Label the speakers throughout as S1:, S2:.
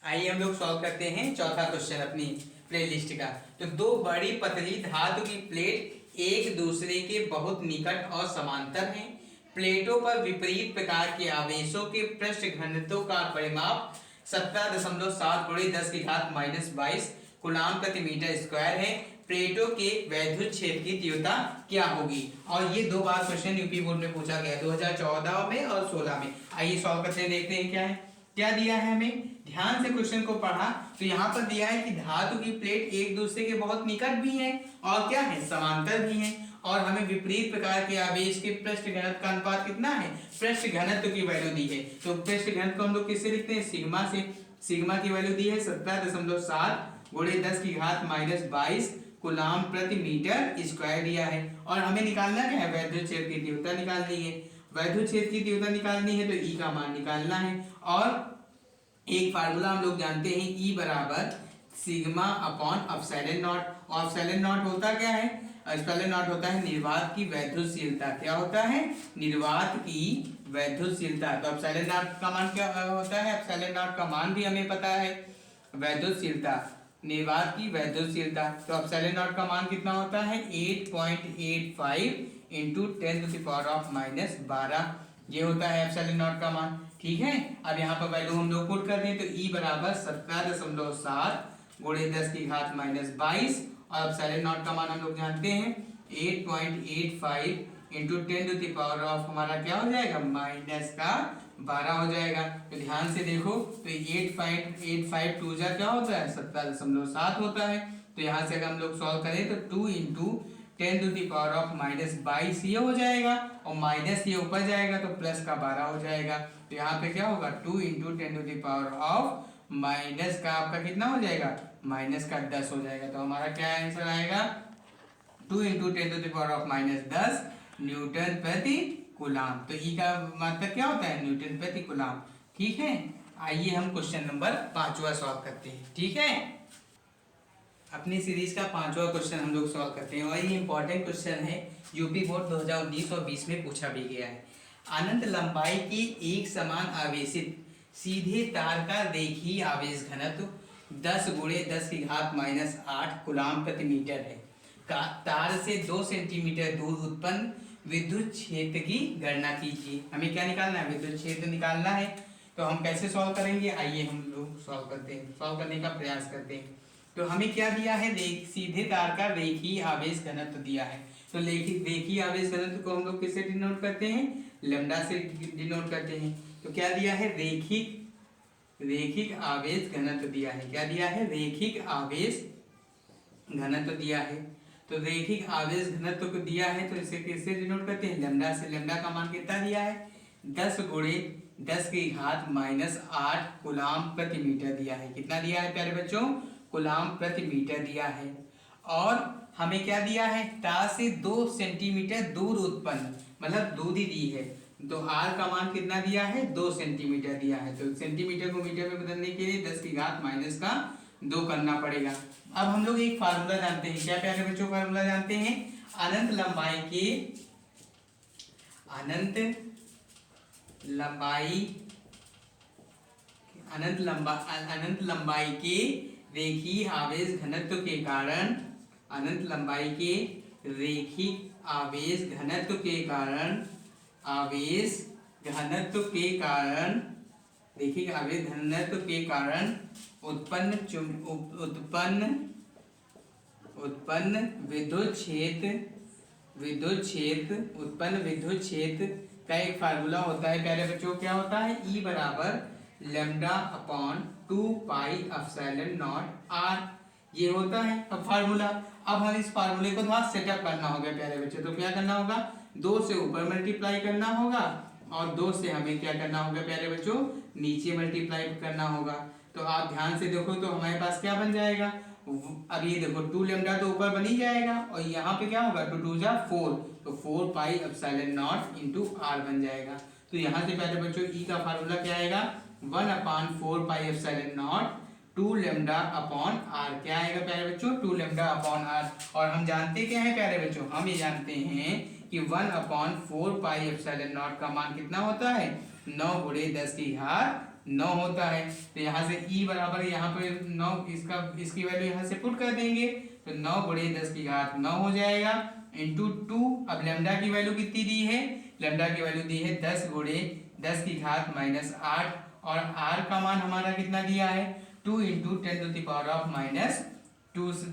S1: आइए हम लोग सॉल्व करते हैं चौथा क्वेश्चन अपनी प्लेलिस्ट का। तो दो बड़ी पतली धातु की प्लेट एक दूसरे के बहुत निकट और समांतर हैं। प्लेटों पर विपरीत प्रकार के आवेशों के पृष्ठ घनत्व का परिमाप 17.7 गुणे 10 की घात -22 कूलाम प्रति मीटर स्क्वायर है। प्लेटों के वैद्युत क्षेत्र की तीव्रता क्या होगी? और ये दो बार क्वेश्चन यूपी बोर्ड में पूछा गया 2014 में और 16 में। आइए सॉल्व करते हैं, देखते हैं क्या है, क्या दिया है हमें। ध्यान से क्वेश्चन को पढ़ा तो यहाँ पर दिया है कि धातु की प्लेट एक दूसरे के बहुत निकट भी हैं और क्या है, समांतर भी हैं, और हमें विपरीत प्रकार के आवेश के पृष्ठ घनत्व का अनुपात कितना है, पृष्ठ घनत्व की वैल्यू दी है। तो पृष्ठ घनत्व को हम लोग किससे लिखते हैं, सिग्मा से। सिग्मा की वैल्यू दी है 17.7 गुणे 10 की घात -22 कूलाम प्रति मीटर स्क्वायर दिया है। और हमें निकालना क्या है, वैद्युत क्षेत्र की तीव्रता निकालनी है। वैद्युत क्षेत्र की तीव्रता निकालनी है तो ई का मान निकालना है। और एक फार्मूला हम लोग जानते हैं, ई बराबर सिग्मा अपॉन एप्सिलॉन नॉट। और एप्सिलॉन नॉट होता क्या है, एप्सिलॉन नॉट होता है निर्वात की वैद्युतशीलता। क्या होता है, निर्वात की वैद्युतशीलता। तो एप्सिलॉन नॉट का मान क्या होता है, एप्सिलॉन नॉट का मान भी हमें पता है, वैद्युतशीलता, निर्वात की वैद्युतशीलता। तो एप्सिलॉन नॉट का मान कितना होता है, 8.85 इंटू 10⁻⁻12 ये होता है एप्सिलॉन नॉट का मान। ठीक है, अब यहाँ पर वैल्यू हम लोग पुट कर दें तो ई बराबर 17.7 गुणे 10 की घात -22 और एप्सिलॉन नॉट का मान हम लोग जानते हैं 8.85 इंटू 10⁻⁻, हमारा क्या हो जाएगा, -12 हो जाएगा। तो ध्यान से देखो तो 8.85 टू जा क्या होता है, 17.7 होता है। तो यहाँ से अगर हम लोग सॉल्व करें तो 2 इंटू 10⁻⁻22 ये हो जाएगा, और माइनस ये ऊपर जाएगा तो प्लस का 12 हो जाएगा। तो यहाँ पे क्या होगा, 2 इंटू 10⁻⁻, माइनस का आपका कितना हो जाएगा, माइनस का 10 हो जाएगा। तो हमारा क्या आंसर आएगा, 2 इंटू 10⁻⁻10 न्यूटन प्रति कूलाम। तो ई का मतलब क्या होता है, न्यूटन प्रति कूलाम। ठीक है, आइए हम क्वेश्चन नंबर 5वां सॉल्व करते हैं। ठीक है, अपनी सीरीज का 5वां क्वेश्चन हम लोग सॉल्व करते हैं, और ये इंपॉर्टेंट क्वेश्चन है, यूपी बोर्ड 2019 और 20 में पूछा भी गया है। अनंत लंबाई की एक समान आवेशित सीधे तार का रेखीय आवेश घनत्व 10 गुणे 10 की घात -8 कूलाम प्रति मीटर है। तार से 2 सेंटीमीटर दूर उत्पन्न विद्युत क्षेत्र की गणना कीजिए। हमें क्या निकालना है, विद्युत क्षेत्र निकालना है। तो हम कैसे सॉल्व करेंगे, आइए हम लोग सॉल्व करते हैं, सॉल्व करने का प्रयास करते हैं। तो हमें क्या दिया है, सीधे तार का रेखीय आवेश घनत्व दिया है। तो रेखीय आवेश घनत्व को हम लोग किससे डिनोट करते हैं, लैम्डा से डिनोट करते हैं। तो क्या दिया है, रैखिक आवेश घनत्व दिया है। क्या दिया है, रैखिक आवेश घनत्व दिया है। तो रैखिक आवेश घनत्व को दिया है तो इसे किससे डिनोट करते हैं, लैम्डा से। लैम्डा का मान कितना दिया है, 10 गुणे 10 की घात -8 कूलाम प्रति मीटर दिया है। कितना दिया है प्यारे बच्चों, कूलाम प्रति मीटर दिया है। और हमें क्या दिया है, तार से 2 सेंटीमीटर दूर उत्पन्न, मतलब दूरी दी है। तो आर का मान कितना दिया है, 2 सेंटीमीटर दिया है। तो सेंटीमीटर को मीटर में बदलने के लिए 10 की घात -2 करना पड़ेगा। अब हम लोग एक फार्मूला जानते हैं, क्या प्यारे बच्चों फार्मूला जानते हैं, अनंत लंबाई के रेखीय आवेश घनत्व के कारण, अनंत लंबाई के रेखिक आवेश घनत्व के कारण, रेखिक आवेश घनत्व के कारण उत्पन्न विद्युत क्षेत्र का एक फार्मूला होता है प्यारे बच्चों। क्या होता है, ई बराबर lambda upon 2 pi epsilon naught R, ये होता है अब फार्मूला। अब हम इस फार्मूले को थोड़ा सेटअप करना होगा प्यारे बच्चों। तो क्या करना होगा, 2 से ऊपर मल्टीप्लाई करना होगा और 2 से हमें क्या करना होगा प्यारे बच्चों, नीचे मल्टीप्लाई करना होगा। तो आप ध्यान से देखो तो हमारे पास क्या बन जाएगा, अब ये देखो 2 लैम्डा तो ऊपर बन ही जाएगा, और यहाँ पे क्या होगा, 2 2 जा 4, तो 4 pi epsilon naught into R बन जाएगा। तो यहाँ से पहले बच्चों ई का फार्मूला क्या आएगा, 1/4 pi epsilon naught 2 lambda upon R. क्या आएगा प्यारे बच्चों, 2 लैम्डा अपॉन आर। और हम जानते क्या है प्यारे बच्चों, हम ये जानते हैं कि 1/4 पाई एप्सिलॉन नॉट का मान कितना होता है, 9 गुणे 10 की घात 9 होता है। तो यहाँ से ई बराबर यहाँ पे 9 इसकी वैल्यू यहाँ से पुट कर देंगे तो 9 गुणे 10 की घात 9 हो जाएगा इंटू 2। अब लेमडा की वैल्यू कितनी दी है, लेमडा की वैल्यू दी है 10 गुणे 10 की घात -8 और आर का मान हमारा कितना दिया है 2 इंटू 10⁻⁻²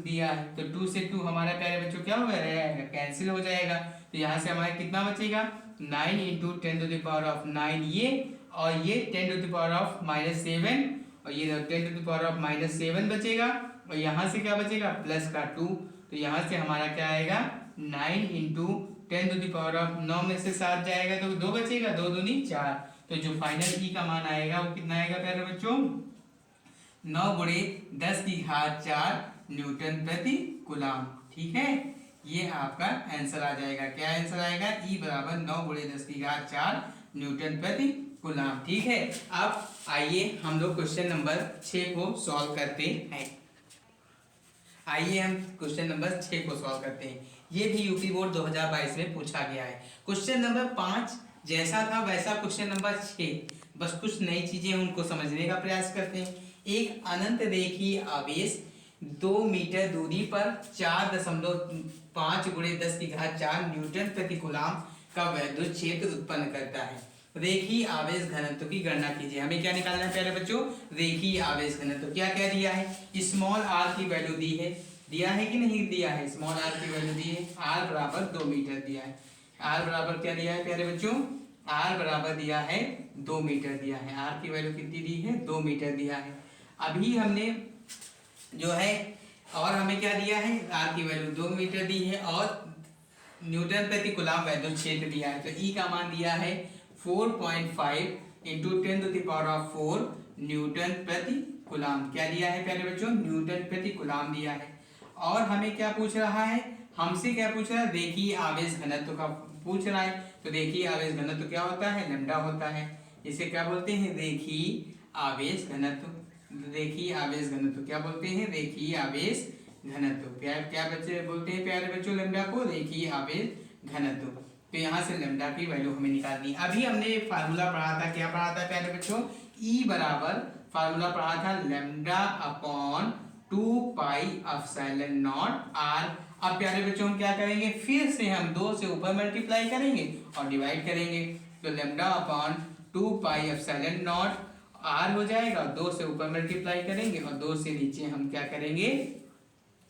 S1: दिया है। तो 2 से 2 हमारा प्यारे बच्चों क्या हो जाएगा, कैंसिल हो जाएगा। तो यहाँ से हमारा कितना बचेगा 9 इंटू 10⁻⁹ ये और ये 10⁻⁻7 और ये 10⁻⁻7 बचेगा और यहाँ से क्या बचेगा प्लस का 2। तो यहाँ से हमारा क्या आएगा 9 इंटू 10⁻9 में से 7 जाएगा तो 2 बचेगा, 2 दूनी 4। तो जो फाइनल ई का मान आएगा वो कितना आएगा प्यारे बच्चों 9 गुणे 10 की घात 4 न्यूटन प्रति कूलम। ठीक है, ये आपका आंसर आ जाएगा। क्या आंसर आएगा ई बराबर 9 गुणे 10 की घात 4 न्यूटन प्रति कूलम। ठीक है, अब आइए हम लोग क्वेश्चन नंबर 6 को सॉल्व करते हैं। आइए हम क्वेश्चन नंबर 6 को सॉल्व करते हैं। ये भी यूपी बोर्ड 2022 में पूछा गया है। क्वेश्चन नंबर 5 जैसा था वैसा क्वेश्चन नंबर 6, बस कुछ नई चीजें उनको समझने का प्रयास करते हैं। एक अनंत रेखीय आवेश 2 मीटर दूरी पर 4.5 गुणे 10 की घात 4 न्यूटन प्रति कूलम का वैद्युत क्षेत्र उत्पन्न करता है। रेखीय आवेश घनत्व की गणना कीजिए। हमें क्या निकालना है प्यारे बच्चों, रेखीय आवेश घनत्व। क्या क्या दिया है, स्मॉल आर की वैल्यू दी है, दिया है कि नहीं दिया है, स्मॉल आर की वैल्यू दी है, आर बराबर 2 मीटर दिया है। आर बराबर क्या दिया है प्यारे बच्चों, आर बराबर दिया है 2 मीटर दिया है। आर की वैल्यू कितनी दी है 2 मीटर दिया है। अभी हमने जो है और हमें क्या दिया है, आर की वैल्यू 2 मीटर दी है और न्यूटन प्रति कूलम वैद्युत क्षेत्र दिया है। तो ई का मान दिया है 4.5 इंटू 10⁻⁴ न्यूटन प्रति कूलम। क्या दिया है प्यारे बच्चों, न्यूटन प्रति कूलम दिया है। और हमें क्या पूछ रहा है, हमसे क्या पूछ रहा है, रेखीय आवेश घनत्व का पूछ रहा है। तो रेखीय आवेश घनत्व क्या होता है, लैम्डा होता है। इसे क्या बोलते हैं, रेखीय आवेश घनत्व। रेखीय आवेश घनत्व क्या बोलते हैं, रेखीय आवेश घनत्व। क्या बच्चे बोलते हैं प्यारे बच्चों, लैम्डा को रेखीय आवेश घनत्व। तो यहाँ से लैम्डा की वैल्यू हमें निकालनी है। अभी हमने फार्मूला पढ़ा था, क्या पढ़ा था प्यारे बच्चों, ई बराबर फार्मूला पढ़ा था lambda upon 2 pi epsilon naught R. अब प्यारे बच्चों हम क्या करेंगे, फिर से हम 2 से ऊपर मल्टीप्लाई करेंगे और डिवाइड करेंगे। तो lambda upon 2 pi epsilon naught R हो जाएगा, 2 से ऊपर मल्टीप्लाई करेंगे और 2 से नीचे हम क्या करेंगे,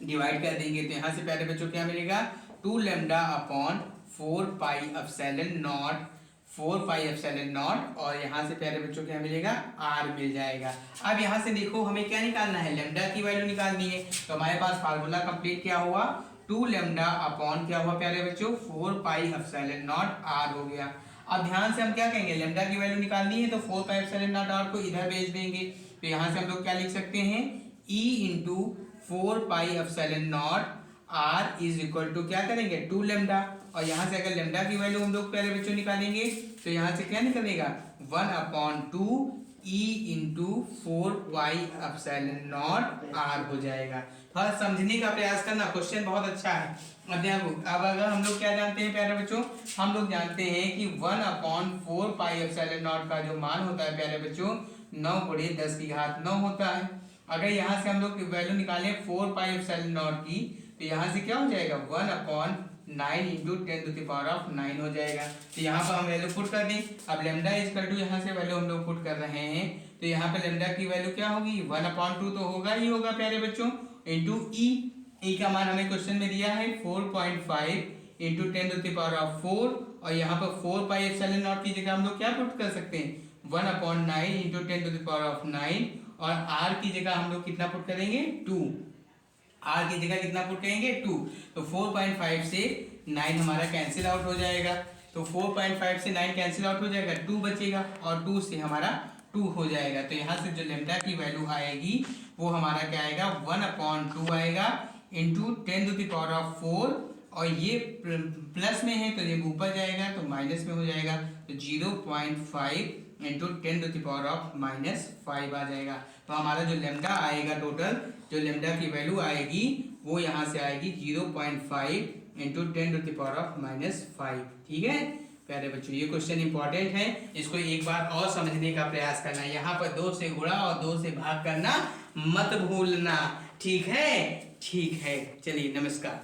S1: डिवाइड कर देंगे। तो यहाँ से प्यारे बच्चों क्या मिलेगा, 2 lambda upon 4 pi epsilon not, 4 pi epsilon not और यहाँ से प्यारे बच्चों क्या मिलेगा, आर मिल जाएगा। अब यहाँ से देखो हमें क्या निकालना है, लैम्डा की वैल्यू निकालनी है। तो हमारे पास फार्मूला कंप्लीट क्या हुआ, 2 लैम्डा अपॉन क्या हुआ प्यारे बच्चों, 4 पाई एप्सिलॉन नॉट आर हो गया। अब ध्यान से हम क्या कहेंगे, लैम्डा की वैल्यू निकालनी है तो 4 पाई एप्सिलॉन नॉट आर को इधर भेज देंगे। तो यहाँ से हम लोग क्या लिख सकते हैं, E into 4 pi epsilon naught R is equal to क्या करेंगे 2 लैम्डा। और यहाँ से अगर लैम्डा की वैल्यू हम लोग प्यारे बच्चों निकालेंगे तो यहाँ से क्या निकलेगा 1/2 E into 4 pi epsilon naught R हो जाएगा। थोड़ा समझने का प्रयास करना, क्वेश्चन बहुत अच्छा है। अब देखो, अब अगर हम लोग क्या जानते हैं प्यारे बच्चों, हम लोग जानते हैं कि 1/4 पाई एप्सिलॉन नॉट का जो मान होता है प्यारे बच्चों 9 गुणे 10 की घात 9 होता है। अगर यहाँ से हम लोग वैल्यू निकालें 4 पाई एप्सिलॉन नॉट की तो यहाँ से क्या हो जाएगा 1/9 इंटू 10⁻⁹ हो जाएगा। तो यहाँ पर हम वैल्यू पुट कर दें। अब लैम्डा इक्वल टू यहाँ से वैल्यू हम लोग पुट कर रहे हैं तो यहाँ पे लैम्डा की वैल्यू क्या होगी 1/2 तो होगा ही होगा प्यारे बच्चों, इंटू ई। ई का मान हमें क्वेश्चन में दिया है 4.5 इंटू 10⁻⁴ और यहाँ पर 4 पाई एप्सिलॉन नॉट की जगह हम लोग क्या पुट कर सकते हैं 1/9 इंटू 10⁻⁹ और आर की जगह हम लोग कितना पुट करेंगे 2। आर की जगह कितना पुट करेंगे 2। तो 4.5 से 9 हमारा कैंसिल आउट हो जाएगा। तो 4.5 से 9 कैंसिल आउट हो जाएगा, 2 बचेगा और 2 से हमारा 2 हो जाएगा। तो यहाँ से जो लैम्डा की वैल्यू आएगी वो हमारा क्या आएगा 1/2 आएगा इंटू 10⁻⁴ और ये प्लस में है तो ये ऊपर जाएगा तो माइनस में हो जाएगा। तो 0.5 इंटू 10⁻⁻5 आ जाएगा। तो हमारा जो लैम्डा आएगा टोटल, जो लैम्डा की वैल्यू आएगी वो यहाँ से आएगी 0.5 इंटू 10⁻⁻5। ठीक है, प्यारे बच्चों ये क्वेश्चन इंपॉर्टेंट है, इसको एक बार और समझने का प्रयास करना। यहाँ पर 2 से गुणा और 2 से भाग करना मत भूलना। ठीक है, ठीक है, चलिए नमस्कार।